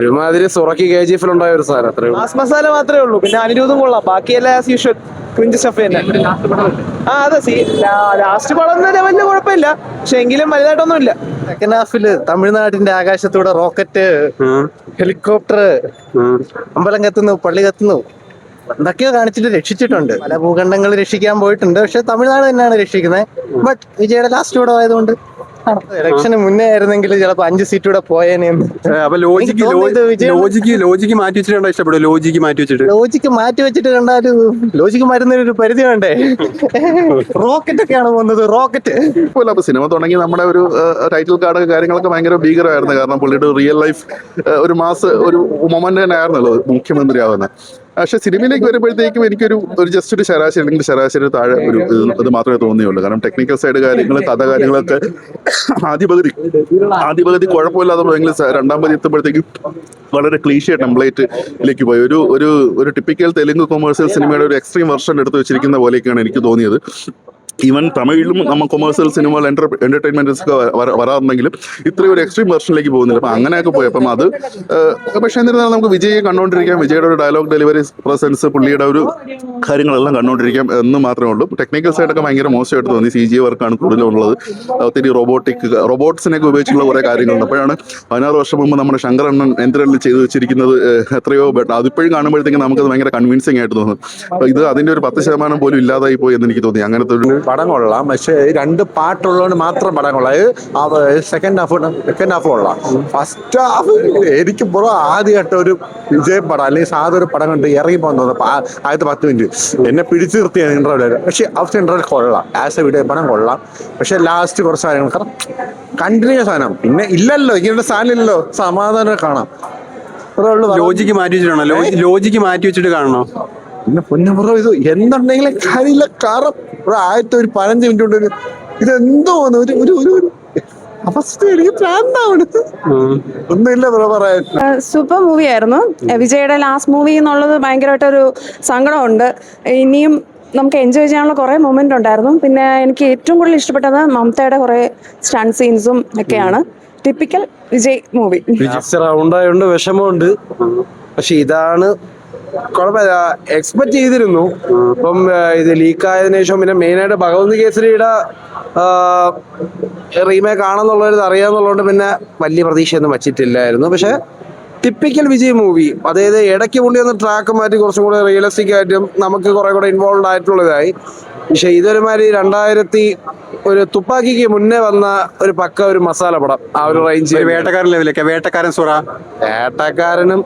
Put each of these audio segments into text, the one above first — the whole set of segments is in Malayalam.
ഒരുമാതിരി സുറക്കി KGF ഉണ്ടായ ഒരു സാധനം അത്രേ ഉള്ളൂ. മാസ് മസാല മാത്രമേ ഉള്ളൂ. പിന്നെ അനിരുദ്ധം കൊള്ളാം. ബാക്കിയെല്ലാം ആസ് യൂഷ്വൽ ക്രിഞ്ച് സ്റ്റഫ് തന്നെ. അതെ, ലാസ്റ്റ് പടം വലിയ കുഴപ്പമില്ല, പക്ഷെ എങ്കിലും വലുതായിട്ടൊന്നും ഇല്ല. സെക്കൻഡ് ഹാഫില് തമിഴ്നാടിന്റെ ആകാശത്തൂടെ റോക്കറ്റ്, ഹെലികോപ്റ്റർ, അമ്പലം കത്തുന്നു, പള്ളി കത്തുന്നു, എന്തൊക്കെയോ കാണിച്ചിട്ട് രക്ഷിച്ചിട്ടുണ്ട്. പല ഭൂഖണ്ഡങ്ങൾ രക്ഷിക്കാൻ പോയിട്ടുണ്ട്, പക്ഷെ തമിഴ്നാട് തന്നെയാണ് രക്ഷിക്കുന്നത്. ബട്ട് വിജയുടെ ലാസ്റ്റ് കൂടെ ആയതുകൊണ്ട് ഇലക്ഷന് മുന്നേ ആയിരുന്നെങ്കിൽ ചിലപ്പോ 5 സീറ്റ് കൂടെ പോയേനെന്ന്. അപ്പൊ ലോജിക്ക് മാറ്റി വെച്ചിട്ടുണ്ടോ? ഇഷ്ടപ്പെടും ലോജിക്ക് മാറ്റി വെച്ചിട്ട്? ലോജിക്ക് മാറ്റി വെച്ചിട്ട് കണ്ടാലും ലോജിക്ക് മാറ്റുന്നതിനൊരു പരിധി വേണ്ടേ? റോക്കറ്റ് ഒക്കെയാണ് പോകുന്നത്, റോക്കറ്റ്. അപ്പൊ സിനിമ തുടങ്ങി നമ്മുടെ ഒരു ടൈറ്റിൽ കാർഡ് കാര്യങ്ങളൊക്കെ ഭയങ്കര ഭീകരമായിരുന്നു. കാരണം പുള്ളിയുടെ റിയൽ ലൈഫ് ഒരു മൊമെന്റ് തന്നെ ആയിരുന്നല്ലോ മുഖ്യമന്ത്രി ആവുന്നത്. പക്ഷെ സിനിമയിലേക്ക് വരുമ്പോഴത്തേക്കും എനിക്കൊരു ജസ്റ്റ് ഒരു ശരാശരി അല്ലെങ്കിൽ ശരാശരി താഴെ ഒരു ഇത് മാത്രമേ തോന്നിയുള്ളൂ. കാരണം ടെക്നിക്കൽ സൈഡ് കാര്യങ്ങൾ, കഥ കാര്യങ്ങളൊക്കെ ആദ്യ പകുതി കുഴപ്പമില്ലാതെ പോയെങ്കിൽ രണ്ടാം പകുതി എത്തുമ്പോഴത്തേക്കും വളരെ ക്ലീഷ്യ ടെംപ്ലേറ്റിലേക്ക് പോയി. ഒരു ടിപ്പിക്കൽ തെലുങ്ക് കൊമേഴ്സ്യൽ സിനിമയുടെ ഒരു എക്സ്ട്രീം വെർഷൻ എടുത്ത് വെച്ചിരിക്കുന്ന പോലെയൊക്കെയാണ് എനിക്ക് തോന്നിയത്. ഈവൻ തമിഴിലും നമ്മൾ കൊമേഴ്സ്യൽ സിനിമകൾ എന്റർടൈൻമെന്റ്സ് ഒക്കെ വരാറുണ്ടെങ്കിലും ഇത്രയും ഒരു എക്സ്ട്രീം വെർഷനിലേക്ക് പോകുന്നില്ല. അപ്പം അങ്ങനെയൊക്കെ പോയി. അപ്പം അത് പക്ഷേ എന്നിരുന്നാലും നമുക്ക് വിജയെ കണ്ടുകൊണ്ടിരിക്കാം. വിജയുടെ ഒരു ഡയലോഗ് ഡെലിവറി പ്രസൻസ്, പുള്ളിയുടെ ഒരു കാര്യങ്ങളെല്ലാം കണ്ടുകൊണ്ടിരിക്കാം എന്ന് മാത്രമേ ഉള്ളൂ. ടെക്നിക്കൽ സൈഡൊക്കെ ഭയങ്കര മോശമായിട്ട് തോന്നി. CGI വർക്കാണ് കൂടുതലുള്ളത്. ഒത്തിരി റോബോട്ട്സിനെയൊക്കെ ഉപയോഗിച്ചുള്ള കുറേ കാര്യങ്ങളുണ്ട്. അപ്പോഴാണ് 16 വർഷം മുമ്പ് നമ്മുടെ ശങ്കരണ്ണൻ എന്ത്രനിൽ ചെയ്ത് വെച്ചിരിക്കുന്നത് എത്രയോ ബെറ്റർ. അതിപ്പോഴും കാണുമ്പോഴത്തേക്കും നമുക്കത് ഭയങ്കര കൺവിൻസിങ് ആയിട്ട് തോന്നും. അപ്പോൾ ഇത് അതിൻ്റെ ഒരു 10% പോലും ഇല്ലാതായി പോയി എന്ന് എനിക്ക് തോന്നി. അങ്ങനത്തെ ഒരു പടം കൊള്ളാം, പക്ഷെ 2 പാട്ടുള്ളതുകൊണ്ട് മാത്രം പടം കൊള്ളാം. സെക്കൻഡ് ഹാഫ് കൊള്ളാം. ഫസ്റ്റ് ഹാഫ് എനിക്ക് ആദ്യമായിട്ട് ഒരു വിജയ് പടം അല്ലെങ്കിൽ സാധാ ഒരു പടം കണ്ട് ഇറങ്ങി പോകാൻ തോന്നുന്നു. ആദ്യത്തെ 10 മിനിറ്റ് എന്നെ പിടിച്ചു നിർത്തിയാണ് ഇന്റർവ്യൂ. പക്ഷെ അവസ്ഥ ഇന്റർവ്യൂ കൊള്ളാം, ആസ് എ വിജയ് പടം കൊള്ളാം. പക്ഷെ ലാസ്റ്റ് കുറച്ച് കാര്യങ്ങൾ കാരണം കണ്ടിന്യൂ സാധനം പിന്നെ ഇല്ലല്ലോ, ഇങ്ങനെ സാധനം ഇല്ലല്ലോ, സമാധാനം കാണാം. ലോജിക്ക് മാറ്റി വെച്ചിട്ടാണോ? ലോജിക്ക് മാറ്റി വെച്ചിട്ട് കാണണോ? പിന്നെ പൊന്നുപുറം ഇത് എന്തുണ്ടെങ്കിലും കാര്യമില്ല. കാരണം ആദ്യത്തെ ഒരു 15 മിനിറ്റ് കൊണ്ട് ഇതെന്തോ ഒരു അവസ്ഥ എനിക്ക് പ്രാന്താണ്. ഒന്നുമില്ല പറയാൻ. സൂപ്പർ മൂവി ആയിരുന്നു. വിജയുടെ ലാസ്റ്റ് മൂവി എന്നുള്ളത് ഭയങ്കരമായിട്ടൊരു സങ്കടമുണ്ട്. ഇനിയും നമുക്ക് എൻജോയ് ചെയ്യാനുള്ള കുറേ മൊമെന്റ് ഉണ്ടായിരുന്നു. പിന്നെ എനിക്ക് ഏറ്റവും കൂടുതൽ ഇഷ്ടപ്പെട്ടത് മമതയുടെ കുറേ സ്റ്റണ്ട് സീൻസും ഒക്കെയാണ്. Typical Vijay movie. റൗണ്ട് ആയതുകൊണ്ട് വിഷമമുണ്ട്. പക്ഷെ ഇതാണ് കുഴപ്പമില്ല, എക്സ്പെക്ട് ചെയ്തിരുന്നു. ഇപ്പം ഇത് ലീക്കായതിനു ശേഷം പിന്നെ മെയിനായിട്ട് ഭഗവന്ത് കേസരിയുടെ റീമേക്ക് ആണെന്നുള്ളത് അറിയാന്നുള്ളതുകൊണ്ട് പിന്നെ വലിയ പ്രതീക്ഷയൊന്നും വച്ചിട്ടില്ലായിരുന്നു. പക്ഷെ ടിപ്പിക്കൽ വിജയ് മൂവി, അതായത് ഇടയ്ക്ക് പുള്ളി ഒന്ന് ട്രാക്ക് മാറ്റി കുറച്ചും കൂടെ റിയലിസ്റ്റിക് ആയിട്ടും നമുക്ക് കുറെ കൂടെ ഇൻവോൾവ് ആയിട്ടുള്ളതായി. പക്ഷെ ഇതൊരുമാതിരി 2000 ഒരു തുപ്പാക്കിക്ക് മുന്നേ വന്ന ഒരു പക്ക ഒരു മസാല പടം, ആ ഒരു റേഞ്ച്. വേട്ടക്കാരനും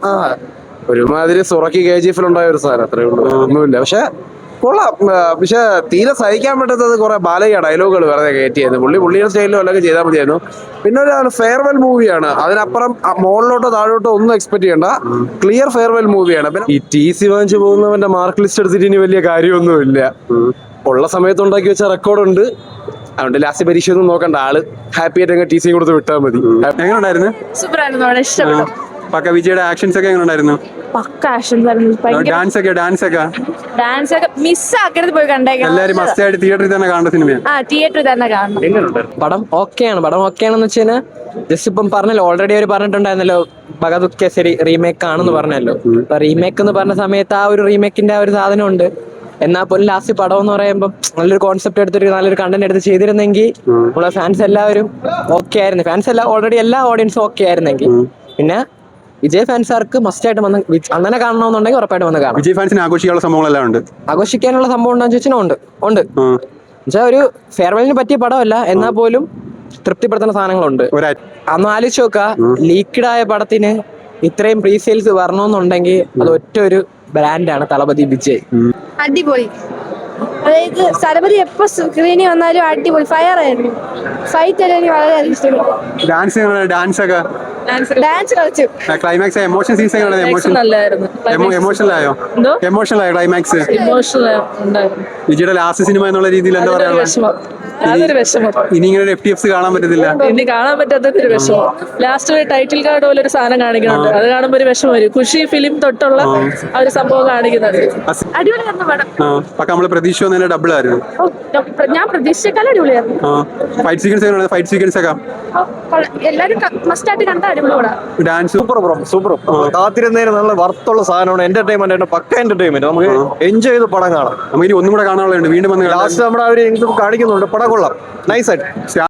ഒരുമാതിരി സുറക്കി KGF ഉണ്ടായ ഒരു സാധനം അത്രേ ഉള്ളൂ, ഒന്നുമില്ല. പക്ഷെ കൊള്ളാം. പക്ഷെ തീരെ സഹിക്കാൻ പറ്റാത്തത് കുറെ ബാലയ്യ ഡയലോഗുകൾ വെറുതെ കയറ്റിയായിരുന്നു. പുള്ളിയുടെ സ്റ്റൈലിലും അല്ലൊക്കെ ചെയ്താൽ മതിയായിരുന്നു. പിന്നെ ഒരു ഫെയർവെൽ മൂവിയാണ്, അതിനപ്പുറം മുകളിലോട്ടോ താഴോട്ടോ ഒന്നും എക്സ്പെക്ട് ചെയ്യണ്ട. ക്ലിയർ ഫെയർവെൽ മൂവിയാണ്. പിന്നെ ഈ TC വാങ്ങിച്ചു പോകുന്നവന്റെ മാർക്ക് ലിസ്റ്റ് എടുത്തിട്ട് ഇനി വലിയ കാര്യമൊന്നുമില്ല. ഉള്ള സമയത്ത് ഉണ്ടാക്കി വെച്ച റെക്കോർഡുണ്ട്. അതുകൊണ്ട് ലാസ്റ്റ് പരീക്ഷ ഒന്നും നോക്കണ്ട, ആള് ഹാപ്പി ആയിട്ട് TC കൊടുത്ത് വിട്ടാൽ മതി. എങ്ങനെ ഉണ്ടായിരുന്നു? സൂപ്പറായിരുന്നു, ഇഷ്ടപ്പെട്ടു. പക്ക വിജയുടെ ആക്ഷൻസ് ഒക്കെ എങ്ങനെ ഉണ്ടായിരുന്നു? പക്ക ആക്ഷൻസ് ആയിരുന്നു. ഡാൻസ് ഒക്കെ മിസ്സാക്കരുത്, പോയി കണ്ടേക്കാം. എല്ലാരും മസ്റ്റായിട്ട് തിയേറ്ററിൽ തന്നെ കാണേണ്ട സിനിമയാണ്. തിയേറ്ററിൽ തന്നെ കാണണം. പടം ഓക്കെയാണെന്ന് വെച്ച് കഴിഞ്ഞാൽ ജസ്റ്റ് ഇപ്പം പറഞ്ഞല്ലോ, ഓൾറെഡി അവർ പറഞ്ഞിട്ടുണ്ടായിരുന്നല്ലോ ഭഗവത് കേസരി റീമേക്ക് ആണെന്ന് പറഞ്ഞല്ലോ. അപ്പൊ റീമേക്ക് എന്ന് പറഞ്ഞ സമയത്ത് ആ ഒരു റീമേക്കിന്റെ ആ ഒരു സാധനം ഉണ്ട്. എന്നാൽ പോലും ലാസ്റ്റ് പടം എന്ന് പറയുമ്പോൾ നല്ലൊരു കോൺസെപ്റ്റ് എടുത്തിട്ട് നല്ലൊരു കണ്ടന്റ് എടുത്ത് ചെയ്തിരുന്നെങ്കിൽ നമ്മളെ ഫാൻസ് എല്ലാവരും ഓക്കെ ആയിരുന്നു. ഫാൻസ് എല്ലാം ഓൾറെഡി എല്ലാ ഓഡിയൻസും ഓക്കെ ആയിരുന്നെങ്കിൽ പിന്നെ വിജയ് ഫാൻസാർക്ക് മസ്റ്റ് ആയിട്ട് വന്ന് അങ്ങനെ കാണണമെന്നുണ്ടെങ്കിൽ ഉറപ്പായിട്ട് വന്ന് കാണാം. വിജയ് ഫാൻസിന് ആഘോഷിക്കാനുള്ള സംഭവങ്ങളെല്ലാം ഉണ്ട്. ആഘോഷിക്കാനുള്ള സംഭവം ഉണ്ടെന്ന് ചോദിച്ചാൽ ഉണ്ട്. എന്നുവെച്ചാൽ ഒരു ഫെയർവെല്ലിന് പറ്റിയ പടമല്ല, എന്നാൽ പോലും തൃപ്തിപ്പെടുത്തുന്ന സാധനങ്ങളുണ്ട്. അന്ന് ആലോചിച്ച് നോക്കുക, ലീക്ക്ഡ് ആയ പടത്തിന് ഇത്രയും പ്രീ സെയിൽസ് വരണമെന്നുണ്ടെങ്കിൽ അത് ഒറ്റ ഒരു ബ്രാൻഡാണ് തളപതി വിജയ്. അടിപൊളി. അതായത് തലപതി എപ്പോ സ്ക്രീനിൽ വന്നാലും അടിപൊളി ഫയർ ആയിരുന്നു. ഫൈറ്റ് എല്ലാം എനിക്ക് വളരെ ഇഷ്ടപ്പെട്ടു. ഡാൻസ് കളിച്ചു. ക്ലൈമാക്സ് എമോഷൻ സീൻസ് എമോഷണൽ ആയോ ക്ലൈമാക്സ്? വിജയുടെ ലാസ്റ്റ് സിനിമ എന്നുള്ള രീതിയിൽ എന്താ പറയാ? ഇനി ഇങ്ങനെ FTFs കാണാൻ പറ്റത്തില്ല. ഇനി കാണാൻ പറ്റാത്തൊരു വിഷമം. ലാസ്റ്റ് ഒരു ടൈറ്റിൽ കാർഡ് പോലെ ഒരു സാധനം കാണിക്കുന്നുണ്ട്, അത് കാണുമ്പോൾ ഒരു വിഷമം വരും. ഖുഷി ഫിലിം തൊട്ടുള്ള ആ ഒരു സംഭവം കാണിക്കുന്നുണ്ട്. അടിപൊളി. നമ്മള് പ്രതീക്ഷ വന്നതിന്റെ ഡബിൾ ആയിരുന്നു. ഞാൻ പ്രതീക്ഷിച്ചേക്കാൾ അടിപൊളിയായിരുന്നു. ഫൈറ്റ് സീക്വൻസ് എങ്ങനെയാണ്? ഫൈറ്റ് സീക്വൻസ് ഒക്കെ എല്ലാരും മസ്റ്റായിട്ട് കണ്ട അടിപൊളിയോടാ. ഡാൻസ് സൂപ്പർ കാത്തിരുന്നതിന് നല്ല വർത്തുള്ള സാധനമാണ്. എന്റർടൈൻമെന്റ് പക്ക എന്റർടൈൻമെന്റ്. നമുക്ക് എൻജോയ് ചെയ്ത് പടം കാണാം. നമുക്ക് ഇനി ഒന്നും കൂടെ കാണാനുള്ളതുണ്ട്. വീണ്ടും വന്ന് ലാസ്റ്റ് നമ്മുടെ അവർ കാണിക്കുന്നുണ്ട്. പടം കൊള്ളാം, നൈസായിട്ട്.